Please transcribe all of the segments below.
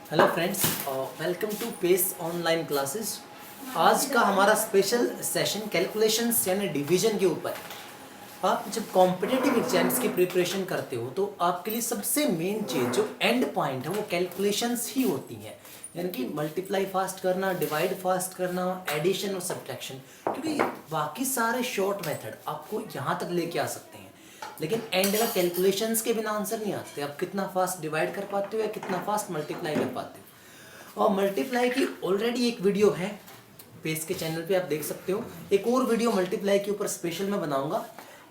Hello friends, welcome to pace online classes. आज का हमारा स्पेशल सेशन कैलकुलेशंस यानी डिवीजन के ऊपर है। आप जब कॉम्पिटिटिव एग्जाम्स की प्रिपरेशन करते हो तो आपके लिए सबसे मेन चीज़ जो एंड पॉइंट है वो कैलकुलेशंस ही होती हैं, यानी कि मल्टीप्लाई फास्ट करना, डिवाइड फास्ट करना, एडिशन और सब्ट्रैक्शन। क्योंकि बाकी सारे शॉर्ट मेथड आपको यहाँ तक लेके आ सकते हैं, लेकिन एंड में कैलकुलेशंस के बिना आंसर नहीं आते। आप कितना फास्ट डिवाइड कर पाते हो या कितना फास्ट मल्टीप्लाई कर पाते हो। और मल्टीप्लाई की ऑलरेडी एक वीडियो है पेस के चैनल पे, आप देख सकते हो। एक और वीडियो मल्टीप्लाई के ऊपर स्पेशल मैं बनाऊंगा।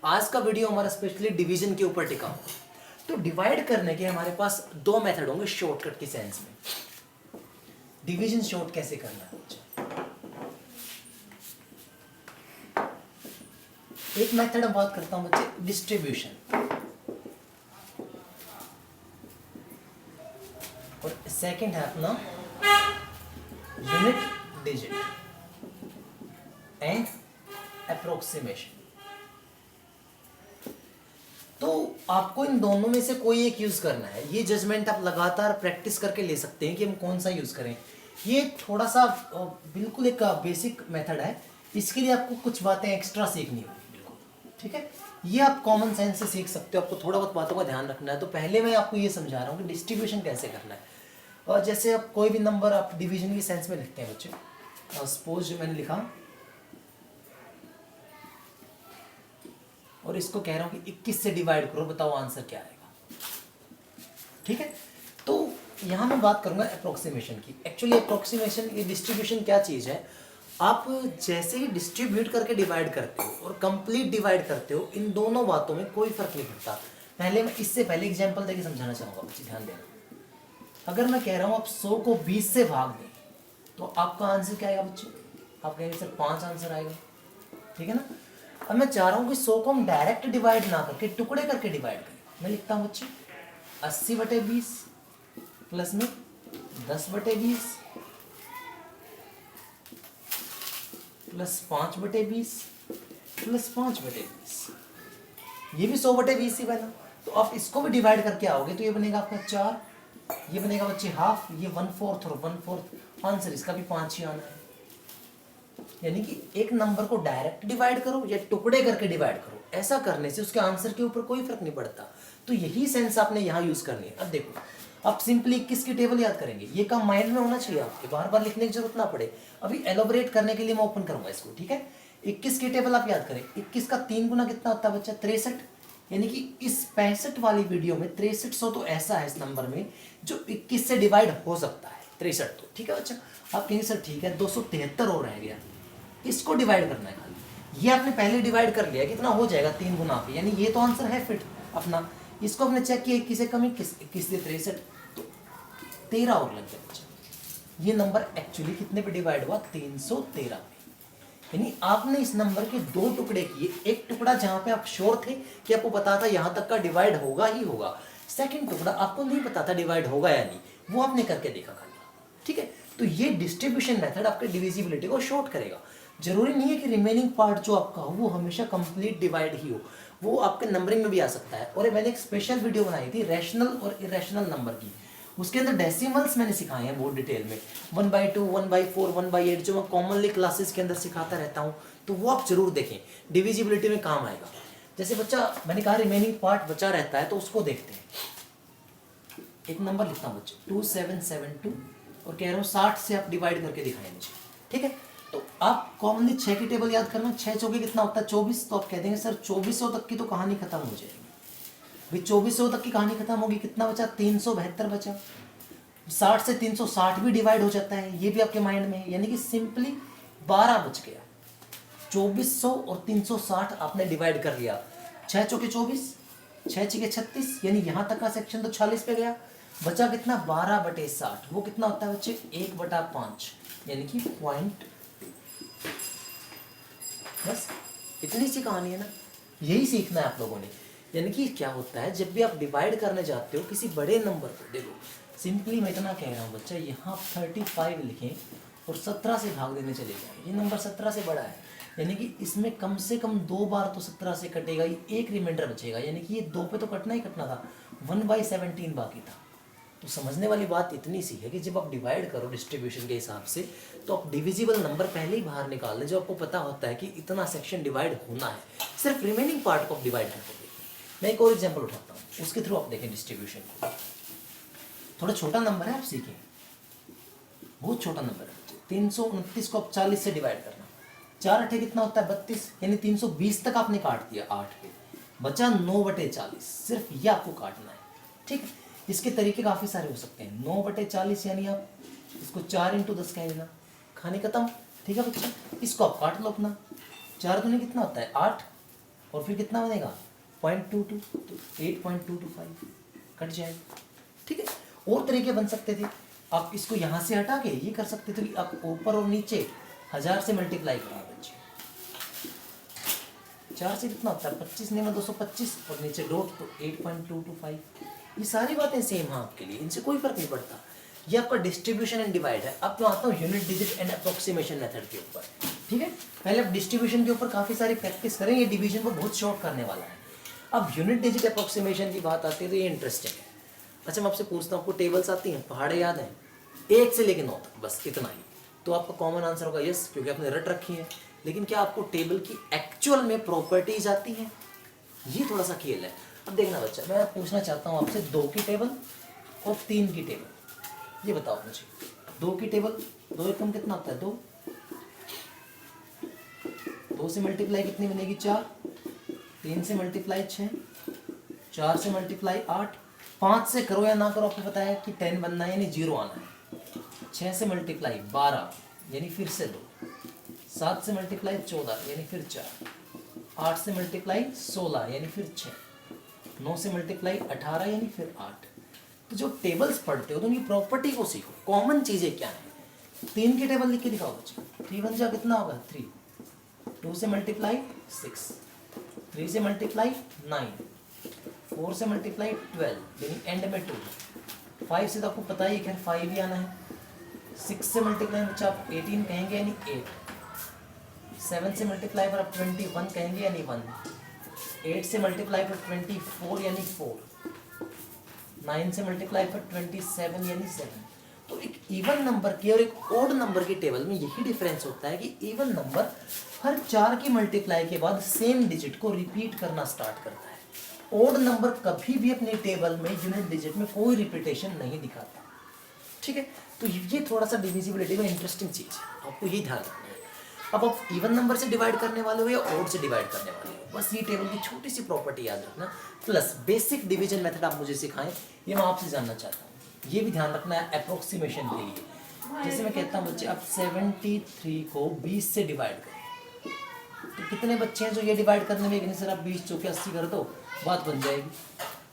आज का वीडियो हमारा स्पेशली डिवीजन के ऊपर टिका होगा। तो डिवाइड करने के हमारे पास दो मेथड होंगे शॉर्टकट के सेंस में। डिवीजन शॉर्ट कैसे करना है, एक मेथड हम बात करता हूं बच्चे डिस्ट्रीब्यूशन, और सेकंड है अपना यूनिट डिजिट एंड अप्रोक्सीमेशन। तो आपको इन दोनों में से कोई एक यूज करना है। ये जजमेंट आप लगातार प्रैक्टिस करके ले सकते हैं कि हम कौन सा यूज करें। ये थोड़ा सा बिल्कुल एक बेसिक मेथड है, इसके लिए आपको कुछ बातें एक्स्ट्रा सीखनी होगी, बिल्कुल ठीक है। ये आप कॉमन सेंस से सीख सकते हो, आपको थोड़ा बहुत बातों का ध्यान रखना है। तो पहले मैं आपको ये समझा रहा हूँ कि डिस्ट्रीब्यूशन कैसे करना है। और जैसे आप कोई भी नंबर आप डिवीजन की सेंस में लिखते हैं बच्चे, सपोज जो मैंने लिखा और इसको कह रहा हूं कि 21 से डिवाइड करो, बताओ आंसर क्या आएगा, ठीक है। तो यहां मैं बात करूंगा अप्रोक्सीमेशन की। एक्चुअली अप्रोक्सीमेशन, ये डिस्ट्रीब्यूशन क्या चीज है। आप जैसे ही डिस्ट्रीब्यूट करके डिवाइड करते हो और कंप्लीट डिवाइड करते हो, इन दोनों बातों में कोई फर्क नहीं पड़ता। पहले मैं इससे पहले एग्जांपल देके समझाना चाहूंगा बच्चे, ध्यान देना। अगर मैं कह रहा हूं आप 100 को 20 से भाग दें तो आपका आंसर क्या आएगा बच्चे? आप कहेंगे सर 5 आंसर आएगा, ठीक है ना। अब मैं चाह रहा हूं कि 100 को हम डायरेक्ट डिवाइड ना करके टुकड़े करके डिवाइड करें। मैं लिखता हूं बच्चे 80/20 प्लस में 10/20 प्लस 5/20 प्लस 5/20। ये भी 100/20 ही बना। तो आप इसको भी डिवाइड करके आओगे तो ये बनेगा आपका 4, ये बनेगा बच्चे हाफ, ये 1/4 और 1/4। आंसर इसका भी 5 ही आना है। यानी कि एक नंबर को डायरेक्ट डिवाइड करो या टुकड़े करके डिवाइड करो, ऐसा करने से उसके आंसर के ऊपर कोई फर्क नहीं पड़ता। तो यही सेंस आपने यहाँ यूज करनी है। अब देखो, आप सिंपली 21 की टेबल याद करेंगे, ये काम माइंड में होना चाहिए आपके, बार बार लिखने की जरूरत ना पड़े। अभी एलोबरेट करने के लिए मैं ओपन करूंगा इसको, ठीक है। 21 की टेबल आप याद करें, 21 का 3 गुना कितना होता है बच्चा? 63। यानी कि इस 65 वाली वीडियो में 6300 तो ऐसा है इस नंबर में जो 21 से डिवाइड हो सकता है। 63 तो ठीक है बच्चा। आप कहेंगे सर ठीक है 273 और रह गया, इसको डिवाइड करना है खाली। ये आपने पहले डिवाइड कर लिया, कितना हो जाएगा 3 गुना पे, यानी ये तो आंसर है फिट अपना। इसको आपने चेक किया 21 से कम, 21 से 63 तो 13 और लग गया बच्चा। ये नंबर एक्चुअली कितने पे डिवाइड हुआ? 313 पे। यानी आपने इस नंबर के दो टुकड़े किए। एक टुकड़ा जहां पे आप श्योर थे कि आपको पता था यहां तक का डिवाइड होगा ही होगा। सेकंड टुकड़ा आपको नहीं पता था डिवाइड होगा या नहीं, वो आपने करके देखा खाली, ठीक है। तो ये डिस्ट्रीब्यूशन मेथड आपके डिविजिबिलिटी को शॉर्ट करेगा। जरूरी नहीं है कि रिमेनिंग पार्ट जो आपका हो वो हमेशा कंप्लीट डिवाइड ही हो, वो आपके नंबरिंग में भी आ सकता है। और मैंने एक स्पेशल वीडियो बनाई थी रैशनल और इरेशनल नंबर की, उसके अंदर डेसिमल्स मैंने सिखाए हैं बहुत डिटेल में, 1/2, 1/4, 1/8, जो मैं कॉमनली क्लासेस के अंदर सिखाता रहता हूँ। तो वो आप जरूर देखें, डिविजिबिलिटी में काम आएगा। जैसे बच्चा, मैंने कहा रिमेनिंग पार्ट बचा रहता है, तो उसको देखते हैं। एक नंबर लिखता हूँ बच्चे 2772 और कह रहा हूँ 60 से आप डिवाइड करके दिखाएं मुझे, ठीक है। तो आप कॉमनली 6 की टेबल याद करना, 6 चौके कितना होता है? 24। तो आप कह देंगे सर 2400 तक की तो कहानी खत्म हो जाएगी। भाई 2400 तक की कहानी खत्म होगी, कितना बचा? 372 बचा। 60 से 360 भी डिवाइड हो जाता है, ये भी आपके माइंड में है। यानी कि सिंपली 12 बच गया। 2400 और 360 आपने डिवाइड कर लिया। 6 चौके 24, 6 छके 36, यानी यहां तक का सेक्शन तो 40 पे गया। बचा कितना? 12/60। वो कितना होता है बच्चे? 1/5, यानी कि पॉइंट। बस इतनी सी कहानी है ना, यही सीखना है आप लोगों ने। यानी कि क्या होता है जब भी आप डिवाइड करने जाते हो किसी बड़े नंबर को, देखो सिंपली मैं इतना कह रहा हूँ बच्चा, यहाँ 35 लिखें और 17 से भाग देने चले जाए। ये नंबर 17 से बड़ा है, यानी कि इसमें कम से कम 2 बार तो 17 से कटेगा, ये एक रिमाइंडर बचेगा। यानी कि ये 2 पे तो कटना ही कटना था, 1/17 बाकी था। तो समझने वाली बात इतनी सी है कि जब आप डिवाइड करो डिस्ट्रीब्यूशन के हिसाब से तो आप डिविजिबल नंबर पहले ही बाहर निकाल लें, जो आपको पता होता है कि इतना सेक्शन डिवाइड होना है, सिर्फ रिमेनिंग पार्ट को आप डिवाइड कर दोगे। मैं एक और एग्जाम्पल उठाता हूँ, उसके थ्रू आप देखें डिस्ट्रीब्यूशन को। थोड़ा छोटा नंबर है, आप सीखें, बहुत छोटा नंबर है। 329 को आप 40 से डिवाइड करना, 4 अठे कितना होता है 32, यानी 320 तक आपने काट दिया 8 पे, बचा 9/40, सिर्फ ये आपको काटना है। ठीक है, इसके तरीके काफ़ी सारे हो सकते हैं। 9/40 यानी आप इसको 4 × 10 कह देना, खाने खत्म। ठीक है बच्चा, इसको आप काट लो अपना, 4 दूनी कितना होता है 8, और फिर कितना बनेगा 0.22, तो 8.225 कट जाएगा। ठीक है, और तरीके बन सकते थे, आप इसको यहाँ से हटा के ये कर सकते थे कि आप ऊपर और नीचे 1000 से मल्टीप्लाई करा बच्चे, 4 से कितना होता है 25, नहीं 225, और नीचे डॉट तो 8.225। ये सारी बातें सेम हैं आपके लिए, इनसे कोई फर्क नहीं पड़ता। ये आपका डिस्ट्रीब्यूशन एंड डिवाइड है। अब मैं आता हूँ unit digit and approximation method के ऊपर। ठीक है, पहले आप डिस्ट्रीब्यूशन के ऊपर काफ़ी सारी प्रैक्टिस करें, ये डिवीजन को बहुत शॉर्ट करने वाला है। अब यूनिट डिजिट अप्रोक्सीमेशन की बात आती है तो ये इंटरेस्टिंग है। अच्छा, मैं आपसे पूछता हूँ, आपको टेबल्स आती हैं, पहाड़े याद हैं 1 से लेकर 9 तक, बस इतना ही, तो आपका कॉमन आंसर होगा यस, क्योंकि आपने रट रखी है। लेकिन क्या आपको टेबल की एक्चुअल में प्रॉपर्टीज आती हैं? ये थोड़ा सा खेल है। अब देखना बच्चा, मैं पूछना चाहता हूँ आपसे 2 की टेबल और 3 की टेबल, ये बताओ मुझे। 2 की टेबल, 2 एकम कितना होता है 2, 2 से मल्टीप्लाई कितनी बनेगी 4, 3 से मल्टीप्लाई 6, 4 से मल्टीप्लाई 8, 5 से करो या ना करो आपको पता है कि 10 बनना है यानी 0 आना है, 6 से मल्टीप्लाई 12 यानी फिर से 2, 7 से मल्टीप्लाई 14 यानी फिर 4, 8 से मल्टीप्लाई 16 यानी फिर 6, 9 से मल्टीप्लाई 18 यानी फिर 8। तो जो टेबल्स पढ़ते हो तो उनकी प्रॉपर्टी को सीखो, कॉमन चीज़ें क्या हैं। 3 की टेबल लिख के दिखाओ बच्चे, 3 बन जा कितना होगा 3, 2 से मल्टीप्लाई 6, 3 से मल्टीप्लाई 9, 4 से मल्टीप्लाई 12 यानी एंड में 2, 5 से तो आपको पता ही है खैर 5 ही आना है, 6 से मल्टीप्लाई बच्चा आप 18 कहेंगे यानी 8, 7 से मल्टीप्लाई पर आप 21 कहेंगे यानी 1, 8 से मल्टीप्लाई पर 24 यानी 4, 9 से मल्टीप्लाई पर 27 यानी 7। तो एक इवन नंबर की और एक ओड नंबर की टेबल में यही डिफरेंस होता है कि इवन नंबर हर 4 की मल्टीप्लाई के बाद सेम डिजिट को रिपीट करना स्टार्ट करता है। ओड नंबर कभी भी अपनी टेबल में यूनिट डिजिट में कोई रिपीटेशन नहीं दिखाता। ठीक है, तो ये थोड़ा सा डिविजिबिलिटी में इंटरेस्टिंग चीज़ है, आपको ये ध्यान रखना है। अब आप इवन नंबर से डिवाइड करने वाले हो या ओड से डिवाइड करने वाले हो, बस ये टेबल की छोटी सी प्रॉपर्टी याद रखना, प्लस बेसिक डिवीजन मेथड आप मुझे सिखाएं, ये मैं आपसे जानना चाहता हूँ। ये भी ध्यान रखना है अप्रोक्सीमेशन के लिए। जैसे मैं कहता हूँ बच्चे, आप 73 को 20 से डिवाइड करो, तो कितने बच्चे हैं जो ये डिवाइड करने में, सर आप 20 चौके 80 कर दो, बात बन जाएगी?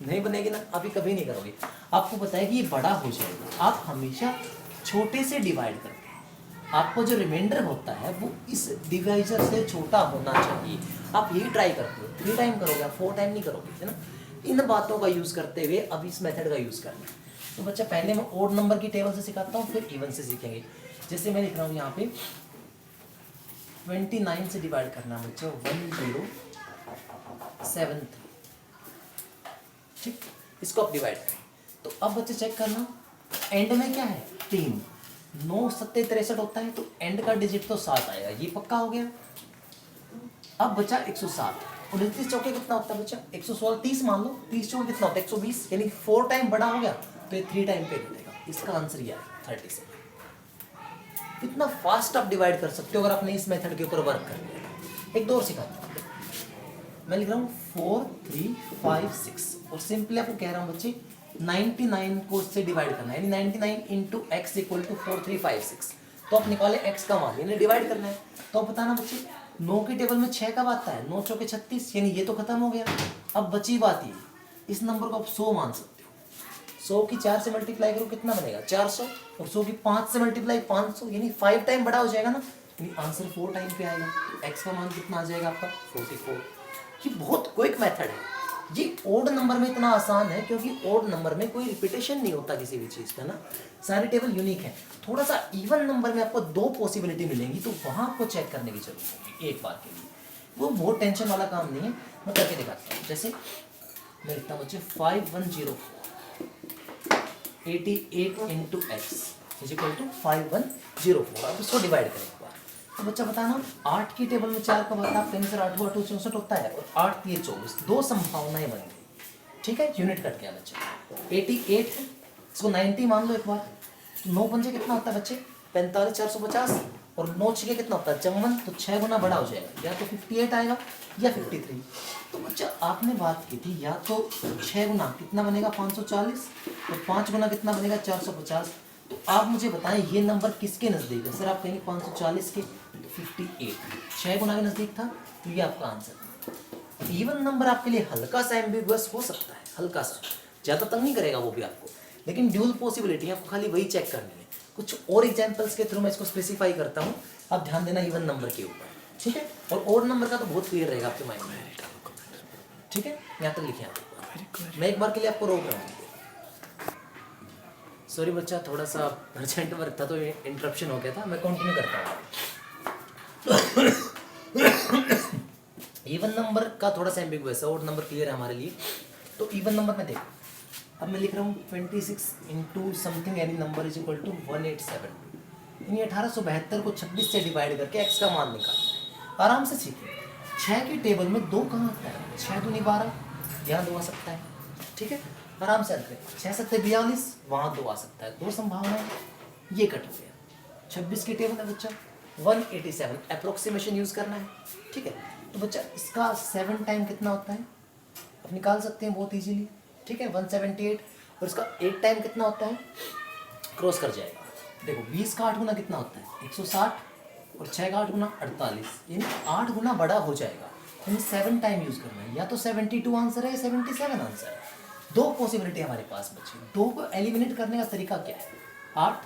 नहीं बनेगी ना, अभी कभी नहीं करोगे। आपको पता है कि ये बड़ा हो जाएगा, आप हमेशा छोटे से डिवाइड करते हैं, आपको जो रिमाइंडर होता है वो इस डिवाइजर से छोटा होना चाहिए। आप यही ट्राई करते हो, 3 टाइम करोगे, आप 4 टाइम नहीं करोगे, है ना। इन बातों का यूज़ करते हुए अब इस मेथड का यूज़ करना है। तो बच्चा पहले मैं ओड नंबर की टेबल से सिखाता हूँ, फिर इवन से सीखेंगे। जैसे मैं लिख रहा हूँ यहाँ पे 29 से डिवाइड करना बच्चा 1073, ठीक, इसको आप डिवाइड करें। तो अब बच्चे चेक करना, एंड में क्या है 3, 9 7 63 होता है, तो एंड का डिजिट तो 7 आएगा, ये पक्का हो गया। अब बचा 107, 29 चौके कितना होता है बच्चा 116, 30 मान लो, 30 चौके कितना होता है 120, यानी 4 टाइम बड़ा हो गया, तो ये 3 टाइम पे घटेगा। इसका आंसर ये है 37। कितना फास्ट आप डिवाइड कर सकते हो अगर आपने इस मेथड के ऊपर वर्क कर लिया। एक दो और सिखाता हूँ, मैं लिख रहा हूँ 4 3 5 6, और सिंपली आपको कह रहा हूँ बच्चे 99 को इससे डिवाइड करना है, यानी 99 इंटू एक्स इक्वल टू 4 3 5 6। तो आप निकाले x का मान, यानी डिवाइड करना है। तो आप बताना बच्चे 9 की टेबल में 6 कब आता है, 9 चौके 36, यानी ये तो खत्म हो गया। अब बची बात ये, इस नंबर को आप 100 मान सकते हो। 100 की 4 से मल्टीप्लाई करो कितना बनेगा 400, और 100 की 5 से मल्टीप्लाई 500, यानी 5 टाइम बड़ा हो जाएगा ना, यानी आंसर 4 टाइम पे आएगा। x का मान कितना आ जाएगा आपका 44। ये बहुत क्विक मेथड है। ये ओड नंबर में इतना आसान है क्योंकि ओड नंबर में कोई रिपीटेशन नहीं होता किसी भी चीज़ का ना, सारे टेबल यूनिक है। थोड़ा सा इवन नंबर में आपको 2 पॉसिबिलिटी मिलेंगी, तो वहाँ आपको चेक करने की जरूरत होगी एक बार के लिए। वो बहुत टेंशन वाला काम नहीं है, मैं करके दिखाता हूँ। जैसे मैं लिखता हूँ बच्चे 5104, 88 into x is equal to 5104। अब इसको डिवाइड करें एक बार। तो बच्चा बताना 8 की टेबल में 4 कब आता है? कहीं सर 8 8 64 होता है और 8 3 24, दो संभावनाएं बन गई। ठीक है, यूनिट कट गया बच्चे। 88 है, इसको 90 मान लो एक बार। तो 9 पंजे कितना होता है बच्चे? 45 450 और 9 छः कितना होता है? 54। तो 6 गुना बड़ा हो जाएगा, या तो 58 आएगा या 53। तो बच्चा आपने बात की थी या तो 6 गुना कितना बनेगा? 540 और 5 गुना कितना बनेगा? 450। तो आप मुझे बताएं ये नंबर किसके नज़दीक है? सर आप कहेंगे 540 के, तो 58 6 गुना के नज़दीक था, तो ये आपका आंसर। इवन नंबर आपके लिए हल्का सा एम्बिगुअस हो सकता है, हल्का सा, ज़्यादा तंग नहीं करेगा वो भी आपको, लेकिन ड्यूल पॉसिबिलिटी आपको खाली वही चेक करनी है। कुछ और एग्जांपल्स के थ्रू मैं इसको स्पेसिफाई करता हूँ, आप ध्यान देना इवन नंबर के ऊपर। ठीक है, और ओड नंबर का तो बहुत क्लियर रहेगा आपके माइंड में। ठीक है, यहाँ तक लिखे आप। मैं एक बार के लिए आपको रोक रहा हूँ। सॉरी बच्चा, थोड़ा सा अर्जेंट वर्क था तो इंटरप्शन हो गया था, मैं कंटिन्यू करता हूँ। इवन नंबर का थोड़ा सा एम्बिगुअस है, ओड नंबर क्लियर है हमारे लिए। तो इवन नंबर में देखो, अब मैं लिख रहा हूँ 26 into something any number is equal to 187। यानी 1872 को 26 से डिवाइड करके एक्स का मान निकालना। आराम से सीखिए। 6 की टेबल में 2 कहाँ आता है? 6 दूनी 12, यहाँ 2 आ सकता है। ठीक है, आराम से रखें। 6 7 42, वहाँ 2 आ सकता है, 2 संभावनाएं, ये कट हो गया। 26 की टेबल है बच्चा 187, अप्रोक्सीमेशन यूज़ करना है। ठीक है, तो बच्चा इसका 7 टाइम कितना होता है? आप निकाल सकते हैं बहुत इजीली। ठीक है, 178, और इसका 8 टाइम कितना होता है? क्रॉस कर जाएगा। देखो 20 का 8 गुना कितना होता है? 160, और 6 का 8 गुना 48, यानी 8 गुना बड़ा हो जाएगा। यानी 7 टाइम यूज़ करना है, या तो 72 आंसर है या 77 आंसर है। 2 पॉसिबिलिटी हमारे पास बची। 2 को एलिमिनेट करने का तरीका क्या है? 8,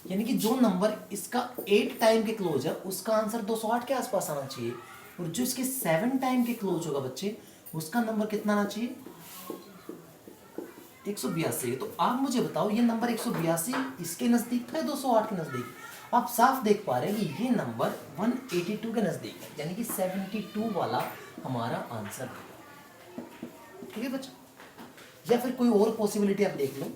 यानी कि जो नंबर इसका 8 टाइम के क्लोज है उसका आंसर 208 के आसपास आना चाहिए, और जो इसके 7 टाइम के क्लोज होगा बच्चे उसका नंबर कितना आना चाहिए? 182। तो आप मुझे बताओ ये नंबर 182 इसके नज़दीक था या 208 के नज़दीक? आप साफ देख पा रहे हैं कि ये नंबर 182 के नज़दीक है, यानी कि 72 वाला हमारा आंसर है। ठीक है बच्चा, या फिर कोई और पॉसिबिलिटी आप देख लो।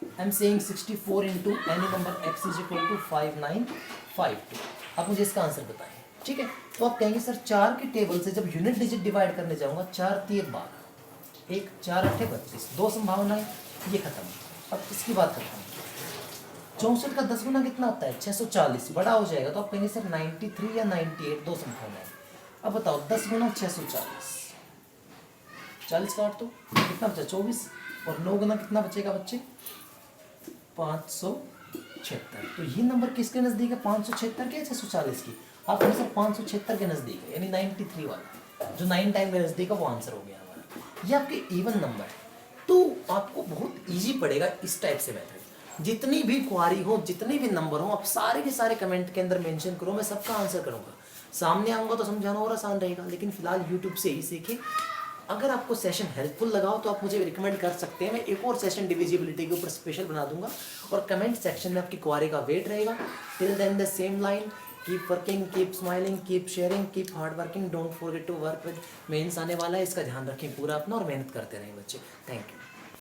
I am saying 64 into any number x is equal to 5952। आप मुझे इसका आंसर बताएं। ठीक है, तो आप कहेंगे सर 4 की टेबल से जब यूनिट डिजिट डिवाइड करने जाऊंगा, 4 3 12, 1 4 8 32, 2 संभावनाएं, ये खत्म। अब इसकी बात करता हूँ। 64 का 10 गुना कितना होता है? 640, बड़ा हो जाएगा, तो आप कहेंगे सर 93 या 98, 2 संभावनाएं। अब बताओ 10 गुना 640, 40 काट तो कितना बचा? 24, और 9 गुना कितना बचेगा बच्चे? 576। तो ये नंबर किसके नज़दीक है? 576 के 640 की? आप कहेंगे सर 576 के नज़दीक है, यानी 93 वाला जो 9 टाइम के नज़दीक है वो आंसर हो गया हमारा। ये आपके इवन नंबर है, तो आपको बहुत इजी पड़ेगा इस टाइप से मेथड। जितनी भी क्वारी हो, जितने भी नंबर हो, आप सारे के सारे कमेंट के अंदर मेंशन करो, मैं सबका आंसर करूँगा। सामने आऊँगा तो समझाना और आसान रहेगा, लेकिन फिलहाल यूट्यूब से ही सीखें। अगर आपको सेशन हेल्पफुल लगा हो तो आप मुझे रिकमेंड कर सकते हैं, मैं एक और सेशन डिविजिबिलिटी के ऊपर स्पेशल बना दूंगा, और कमेंट सेक्शन में आपकी क्वारी का वेट रहेगा। Till then the same line, keep working, keep smiling, keep sharing, keep hard working, don't forget to work with. Mains आने वाला है, इसका ध्यान रखें पूरा अपना और मेहनत करते रहें बच्चे। Thank you.